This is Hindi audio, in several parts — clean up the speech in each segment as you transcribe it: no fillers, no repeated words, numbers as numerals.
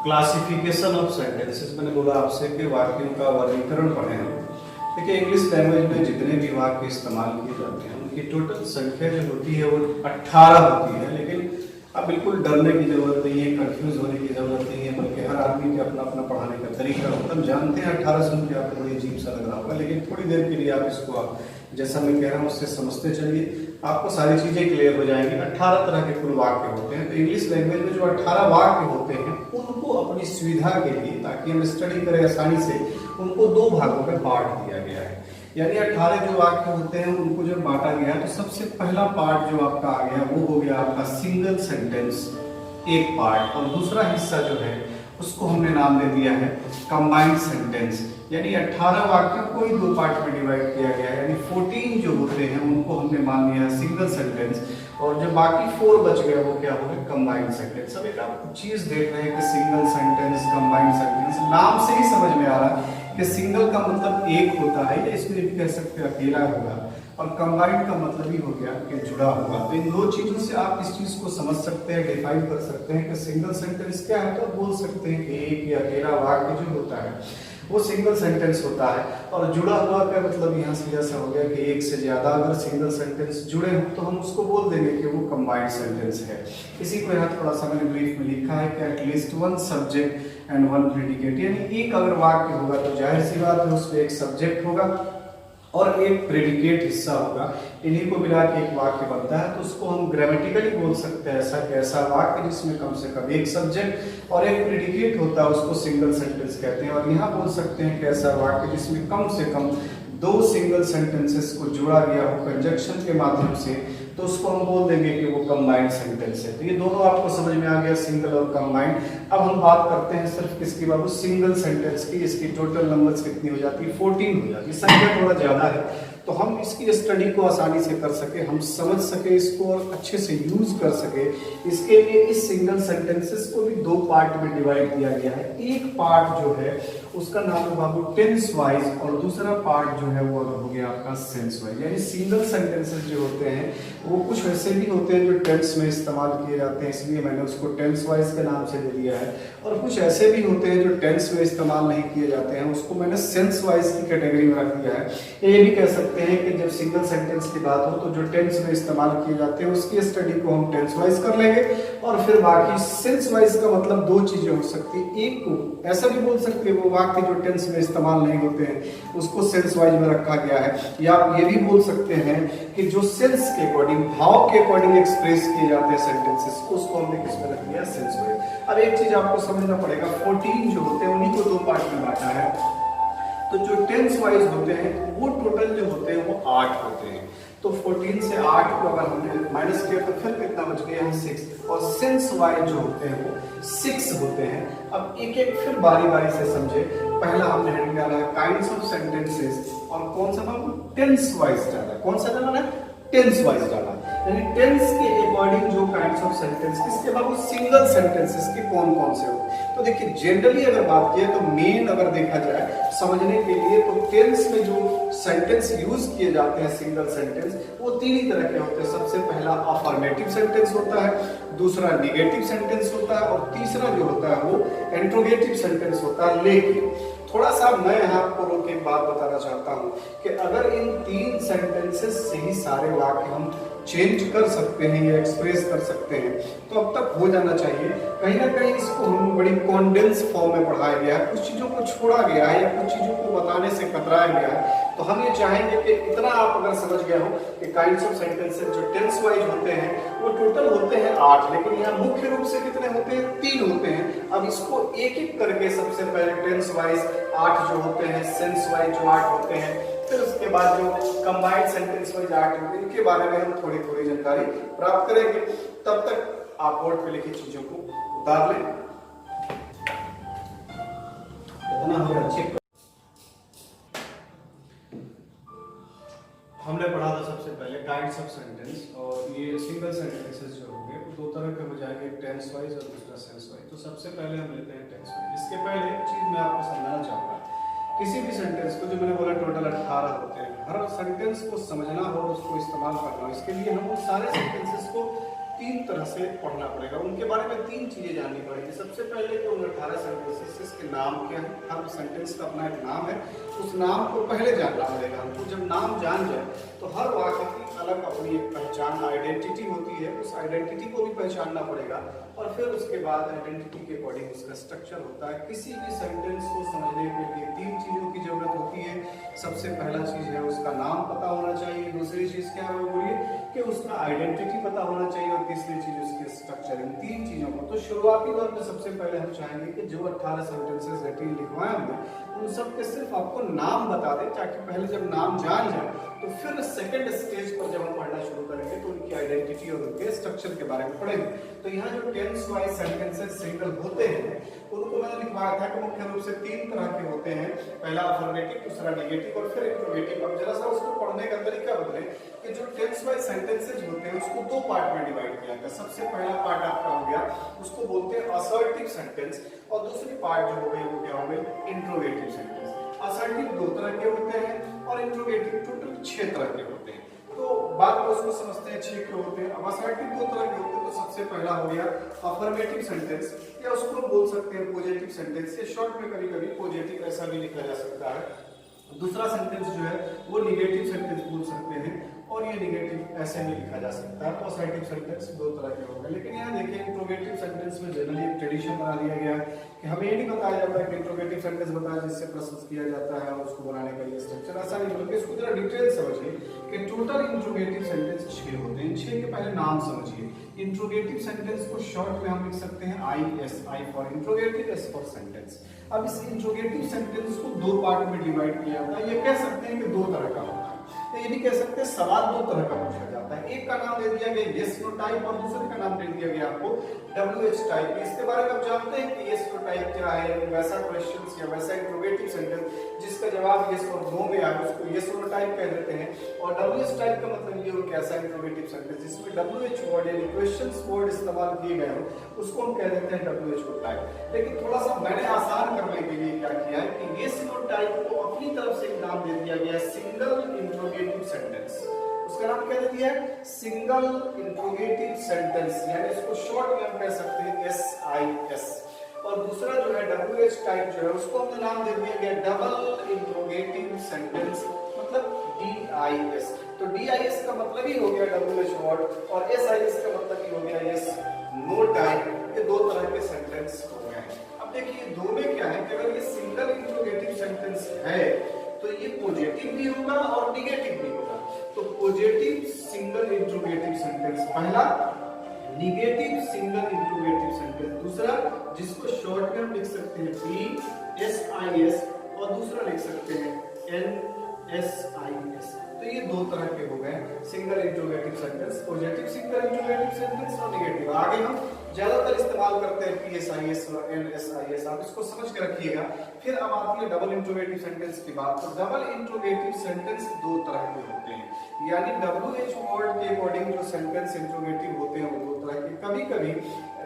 Classification of sentences. मैंने बोला आपसे कि वाक्यों का वर्गीकरण पढ़े हैं। देखिए इंग्लिश लैंग्वेज में जितने भी वाक्य इस्तेमाल किए जाते हैं उनकी टोटल संख्या जो होती है वो 18 होती है। लेकिन अब बिल्कुल डरने की जरूरत नहीं है, कंफ्यूज होने की जरूरत नहीं है, बल्कि हर आदमी के अपना अपना पढ़ाने का तरीका होता है। हम जानते हैं 18 सुन के आपको बड़ी अजीब सा लग रहा होगा, लेकिन थोड़ी देर के लिए आप इसको जैसा मैं कह रहा हूँ उससे समझते चलिए, आपको सारी चीजें क्लियर हो जाएंगी। 18 तरह के कुल वाक्य होते हैं। तो इंग्लिश लैंग्वेज में जो 18 वाक्य होते हैं उनको अपनी सुविधा के लिए, ताकि हम स्टडी करें आसानी से, उनको दो भागों में बांट दिया गया है। यानी 18 जो वाक्य होते हैं उनको जब बांटा गया तो सबसे पहला पार्ट जो आपका आ गया वो हो गया आपका सिंगल सेंटेंस, एक पार्ट, और दूसरा हिस्सा जो है उसको हमने नाम दे दिया है कंबाइंड सेंटेंस। यानी 18 वाक्यों को ही दो पार्ट में डिवाइड किया गया है। यानी 14 जो होते हैं उनको हमने मान लिया है सिंगल सेंटेंस, और जो बाकी 4 बच गए वो क्या हो गए कंबाइंड सेंटेंस। अब एक आप चीज देख रहे हैं कि सिंगल सेंटेंस, कंबाइंड सेंटेंस, नाम से ही समझ में आ रहा है कि सिंगल का मतलब एक होता है, या इसमें भी कह सकते हैं अकेला होगा, और कंबाइंड का मतलब ही हो गया कि जुड़ा हुआ। तो इन दो चीजों से आप इस चीज को समझ सकते हैं, डिफाइन कर सकते हैं कि सिंगल सेंटेंस क्या है। तो आप बोल सकते हैं कि एक या अकेला वाक्य जो होता है वो सिंगल सेंटेंस होता है। और जुड़ा हुआ का मतलब यहाँ से ऐसा हो गया कि एक से ज्यादा अगर सिंगल सेंटेंस जुड़े हो तो हम उसको बोल देंगे कि वो कंबाइंड सेंटेंस है। इसी को यहाँ थोड़ा सा मैंने ब्रीफ में लिखा है कि at least one subject and one predicate. यानी एक अगर वाक्य होगा तो जाहिर सी बात है उसमें एक सब्जेक्ट होगा और एक प्रेडिकेट हिस्सा होगा। इन्हीं को मिला के एक वाक्य बनता है। तो उसको हम ग्रामेटिकली बोल सकते हैं ऐसा कैसा वाक्य जिसमें कम से कम एक सब्जेक्ट और एक प्रेडिकेट होता है, उसको सिंगल सेंटेंस कहते हैं। और यहाँ बोल सकते हैं कैसा वाक्य जिसमें कम से कम दो सिंगल सेंटेंसेस को जोड़ा गया हो कंजक्शन के माध्यम से, तो उसको हम बोल देंगे कि वो कंबाइंड सेंटेंस है। तो ये दोनों आपको समझ में आ गया, सिंगल और कंबाइंड। अब हम बात करते हैं सिर्फ किसकी बाबू, सिंगल सेंटेंस की। इसकी टोटल नंबर्स कितनी हो जाती है, 14 हो जाती है। संख्या थोड़ा ज्यादा है तो हम इसकी स्टडी को आसानी से कर सके, हम समझ सके इसको और अच्छे से यूज कर सके, इसके लिए इस सिंगल सेंटेंसेस को भी दो पार्ट में डिवाइड किया गया है। एक पार्ट जो है उसका नाम है बाबू टेंस वाइज, और दूसरा पार्ट जो है वो हो गया आपका सेंस वाइज। यानी सिंगल सेंटेंसेस जो होते हैं वो कुछ वैसे भी होते हैं जो टेंस में इस्तेमाल किए जाते हैं, इसलिए मैंने उसको टेंस वाइज के नाम से दे दिया है। और कुछ ऐसे भी होते हैं जो टेंस में इस्तेमाल नहीं किए जाते हैं, उसको मैंने सेंस वाइज की कैटेगरी में रख दिया है। ये भी कह सकते हैं कि जब सिंगल सेंटेंस की बात हो तो जो टेंस में इस्तेमाल किए जाते हैं उसकी स्टडी को हम टेंस वाइज कर लेंगे, और फिर बाकी सेंस वाइज का मतलब दो चीजें हो सकती है। एक को ऐसा भी बोल सकते हैं वो वाक्य जो टेंस में इस्तेमाल नहीं होते हैं उसको सेंस वाइज में रखा गया है, या आप ये भी बोल सकते हैं कि जो सेंस के अकॉर्डिंग, भाव के अकॉर्डिंग एक्सप्रेस किए जाते हैं सेंटेंसेस, उसको हमने किसमें रख दिया, सेंस वाइज। अब एक चीज आपको समझना पड़ेगा, 14 जो होते हैं उन्हीं को दो पार्ट में बांटा है। तो जो टेंस वाइज होते हैं वो टोटल जो होते हैं वो 8 होते हैं। तो 14 से 8 को अगर हमने माइनस किया तो फिर कितना बच गया है, 6। और सेंस वाइज जो होते हैं वो 6 होते हैं। अब एक एक फिर बारी बारी से समझे। पहला हमने हेडिंग डाला है काइंड्स ऑफ सेंटेंसेस, और कौन सा नाम, टेंस वाइज डाला। कौन सा डाला है, टेंस वाइज डाला। यानी टेंस के अकॉर्डिंग जो काइंड्स ऑफ सेंटेंस, इसके बाद वो सिंगल सेंटेंसेस के कौन कौन से होते हैं। तो देखिए जनरली अगर बात किए तो मेन अगर देखा जाए समझने के लिए तो टेंस में जो सेंटेंस यूज किए जाते हैं सिंगल सेंटेंस वो तीन ही तरह के होते हैं। सबसे पहला अफर्मेटिव सेंटेंस होता है, दूसरा निगेटिव सेंटेंस होता है, और तीसरा जो होता है वो इंट्रोगेटिव सेंटेंस होता है। लेकिन थोड़ा सा मैं यहाँ आपको रोक एक बात बताना चाहता हूँ कि अगर इन तीन सेंटेंसेस से ही सारे वाक्य हम चेंज कर सकते हैं या एक्सप्रेस कर सकते हैं तो अब तक हो जाना चाहिए। कहीं ना कहीं इसको हम बड़ी कॉन्डेंस फॉर्म में पढ़ाया गया है, कुछ चीजों को छोड़ा गया है या कुछ चीजों को बताने से कतराया गया है। तो हम ये चाहेंगे कि इतना आप अगर समझ गए हो कि काइंड्स ऑफ सेंटेंसेस जो टेंस वाइज होते हैं वो टोटल होते हैं 8, लेकिन यहाँ मुख्य रूप से कितने होते हैं, 3 होते हैं। अब इसको एक एक करके सबसे पहले टेंस वाइज 8 जो होते हैं, सेंस वाइज जो 8 होते हैं, फिर उसके बाद जो कंबाइंड सेंटेंस वाइज 8 होते हैं, इनके बारे में हम थोड़ी थोड़ी जानकारी प्राप्त करेंगे। तब तक आप बोर्ड पे लिखी चीजों को उतार लें। इतना हो रहा चेक। हमने पढ़ा था सबसे पहले काइंड्स ऑफ सेंटेंस, और ये सिंगल सेंटेंसेस जो होंगे वो दो तरह के हो जाएंगे, एक टेंस वाइज और दूसरा सेंस वाइज। तो सबसे पहले हम लेते हैं टेंस वाइज। इसके पहले एक चीज मैं आपको समझाना चाहूंगा, किसी भी सेंटेंस को, जो मैंने बोला टोटल 18 होते हैं, हर सेंटेंस को समझना हो और उसको इस्तेमाल करना हो, इसके लिए हम उन सारे सेंटेंसेस को तीन तरह से पढ़ना पड़ेगा। उनके बारे में तीन चीजें जाननी पड़ेगी। सबसे पहले कि उन 18 सेंटेंसेस के नाम क्या है। हर सेंटेंस का अपना एक नाम है, उस नाम को पहले जानना पड़ेगा हमको। जब नाम जान जाए तो हर वाक्य की अलग अपनी एक पहचान, आइडेंटिटी होती है, उस आइडेंटिटी को भी पहचानना पड़ेगा। और फिर उसके बाद आइडेंटिटी के अकॉर्डिंग उसका स्ट्रक्चर होता है। किसी भी सेंटेंस को समझने के लिए तीन चीजों की जरूरत होती है। सबसे पहला चीज है उसका नाम पता होना चाहिए, दूसरी चीज क्या है बोलिए कि उसका आइडेंटिटी पता होना चाहिए, और तीसरी चीज उसकी स्ट्रक्चर। इन तीन चीजों को तो शुरुआती दौर में सबसे पहले हम चाहेंगे कि जो 18 सेंटेंसेस रेटिंग लिखवाए हमने उन सब के सिर्फ आपको नाम बता दें, ताकि पहले जब नाम जान जाए तो फिर सेकंड स्टेज पर जब हम पढ़ना शुरू करेंगे तो उनकी आइडेंटिटी और उनके स्ट्रक्चर के बारे में पढ़ेंगे। तो यहाँ जो टेंस वाइज सेंटेंसेस सिंगल होते हैं उनको मैंने लिखवाया था कि मुख्य रूप से तीन तरह के होते हैं। पहला अफर्मेटिव, दूसरा नेगेटिव और फिर इंट्रोगेटिव। अब जरा सा उसको पढ़ने का तरीका बदले कि जो टेंस वाइज सेंटेंसेस होते हैं उसको दो पार्ट में डिवाइड किया गया। सबसे पहला पार्ट आपका हो गया, उसको बोलते हैं असर्टिव सेंटेंस, और दूसरी पार्ट जो हो गई वो क्या हो गई, इंट्रोगेटिव सेंटेंस। असर्टिव दो तरह के होते हैं और इंट्रोगेटिव टोटल 6 तरह के होते हैं। तो बात को उसको समझते हैं 6 के होते हैं। अब असर्टिव दो तरह के होते हैं, तो सबसे पहला हो गया अफर्मेटिव सेंटेंस, या उसको बोल सकते हैं पॉजिटिव सेंटेंस, या शॉर्ट में कभी कभी पॉजिटिव ऐसा भी लिखा जा सकता है। दूसरा सेंटेंस जो है वो निगेटिव सेंटेंस बोल सकते हैं, और ये निगेटिव ऐसे भी लिखा जा सकता है। तो असर्टिव सेंटेंस दो तरह के होंगे। लेकिन यहाँ देखिए इंट्रोगेटिव सेंटेंस में जनरली एक ट्रेडिशन बना दिया गया है कि हमें ये नहीं बताया जाता है कि इंट्रोगेटिव सेंटेंस बताया जिससे प्रश्न किया जाता है और उसको बनाने का ये स्ट्रक्चर ऐसा नहीं, बल्कि इसको जरा डिटेल समझिए कि टोटल इंट्रोगेटिव सेंटेंस 6 होते हैं। 6 के पहले नाम समझिए। इंट्रोगेटिव सेंटेंस को शॉर्ट में हम लिख सकते हैं IS, I for interrogative, S for sentence. अब इस इंट्रोगेटिव सेंटेंस को दो पार्ट में डिवाइड किया जाता है। ये कह सकते हैं कि दो तरह का होता है, ये भी कह सकते हैं सवाल दो तरह का पूछा जाता है। एक का नाम दे दिया गया यस नो टाइप, और दूसरे का नाम दे दिया गया आपको WH टाइप। इसके बारे में आप जानते हैं कि यस नो टाइप क्या है, वैसा क्वेश्चंस या वैसा इंट्रोगेटिव सेंटेंस जिसका जवाब यस और नो में आए उसको यस नो टाइप कह देते हैं। और WH टाइप का मतलब ये हो कि ऐसा इंट्रोगेटिव सेंटेंस जिसमें WH वर्ड यानी क्वेश्चंस वर्ड इस्तेमाल किए गए हो उसको हम कह देते हैं WH टाइप। लेकिन थोड़ा सा मैंने आसान करने के लिए क्या किया है कि यस नो टाइप को अपनी तरफ से एक नाम दे दिया गया सिंगल इंट्रोगेटिव सेंटेंस। उसका नाम क्या दे दिया है, सिंगल इंट्रोगेटिव सेंटेंस, यानी इसको शॉर्ट में हम कह सकते हैं SIS। और दूसरा जो है WH टाइप जो है उसको हमने नाम दे दिया गया डबल इंट्रोगेटिव सेंटेंस, मतलब DIS। तो DIS का मतलब ही हो गया WH वर्ड, और SIS का मतलब ही हो गया यस नो टाइप। ये दो तरह के सेंटेंस हो गए हैं। अब देखिए दो में क्या है कि अगर ये सिंगल इंट्रोगेटिव सेंटेंस है तो ये पॉजिटिव भी होगा और निगेटिव भी होगा। तो पॉजिटिव सिंगल इंट्रोगेटिव सेंटेंस पहला, निगेटिव सिंगल इंट्रोगेटिव सेंटेंस दूसरा, जिसको शॉर्ट में हम लिख सकते हैं PSIS, और दूसरा लिख सकते हैं NSIS। तो ये दो तरह के हो गए single interrogative sentence, positive single interrogative sentence और निगेटिव। आगे हम ज्यादातर इस्तेमाल करते हैं PSIS और NSIS, आप इसको समझ के रखिएगा। फिर अब आती है डबल इंट्रोगेटिव सेंटेंस की बात। तो डबल इंट्रोगेटिव सेंटेंस दो तरह के होते हैं, यानी WH वर्ड के अकॉर्डिंग जो सेंटेंस इंट्रोगेटिव होते हैं वो दो तरह के। कभी कभी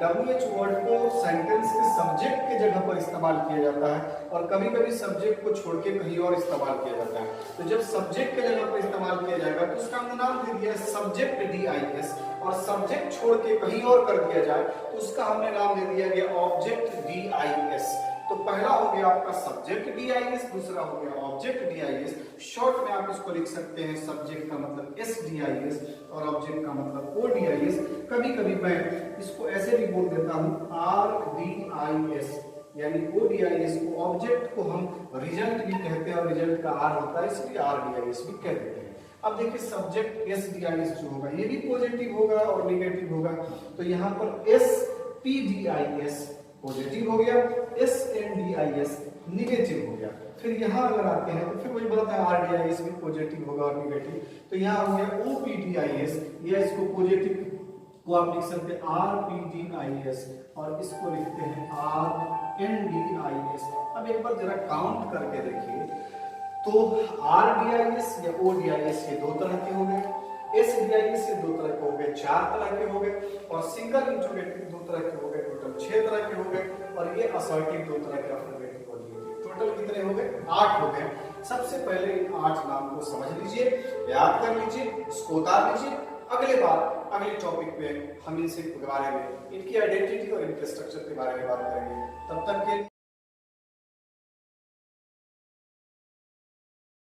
WH वर्ड को सेंटेंस के सब्जेक्ट के जगह पर इस्तेमाल किया जाता है, और कभी कभी सब्जेक्ट को छोड़ के कहीं और इस्तेमाल किया जाता है। तो जब सब्जेक्ट के जगह पर इस्तेमाल किया जाएगा तो उसका हमने नाम दे दिया है सब्जेक्ट DIS, और सब्जेक्ट छोड़ के कहीं और कर दिया जाए तो उसका हमने नाम दे दिया गया ऑब्जेक्ट DIS। तो पहला हो गया आपका सब्जेक्ट DIS, दूसरा हो गया ऑब्जेक्ट DIS। शॉर्ट में आप इसको लिख सकते हैं सब्जेक्ट का मतलब SDIS और ऑब्जेक्ट का मतलब ODIS। कभी कभी मैं इसको ऐसे भी बोल देता हूं RDIS, यानी ODIS को ऑब्जेक्ट को हम रिजल्ट भी कहते हैं और रिजल्ट का R होता है इसलिए RDIS भी कह देते हैं। अब देखिए सब्जेक्ट SDIS जो होगा ये भी पॉजिटिव होगा और निगेटिव होगा। तो यहाँ पर SPDIS पॉजिटिव हो गया, SNDIS निगेटिव हो गया। फिर यहाँ अगर आते हैं तो फिर वही बात है RDIS भी पॉजिटिव होगा और निगेटिव। तो यहाँ हो गया OPDIS, या इसको पॉजिटिव को आप लिख सकते हैं RPDIS, और इसको लिखते हैं RNDIS। अब एक बार जरा काउंट करके देखिए तो RDIS या ODIS ये दो तरह के हो गए, SDIS ये दो तरह के हो गए, 4 तरह के हो गए, और सिंगल इंट्रोगेटिव दो तरह के हो गए, टोटल 6 तरह के हो गए, और ये असर्टिव दो तरह के अफर्मेटिव और निगेटिव। टोटल कितने हो गए, 8 हो गए। सबसे पहले इन 8 नाम को समझ लीजिए, याद कर लीजिए, इसको उतार लीजिए। अगले बार अगले टॉपिक पे हम इनसे के बारे में, इनकी आइडेंटिटी और इनके स्ट्रक्चर के बारे में बात करेंगे। तब तक के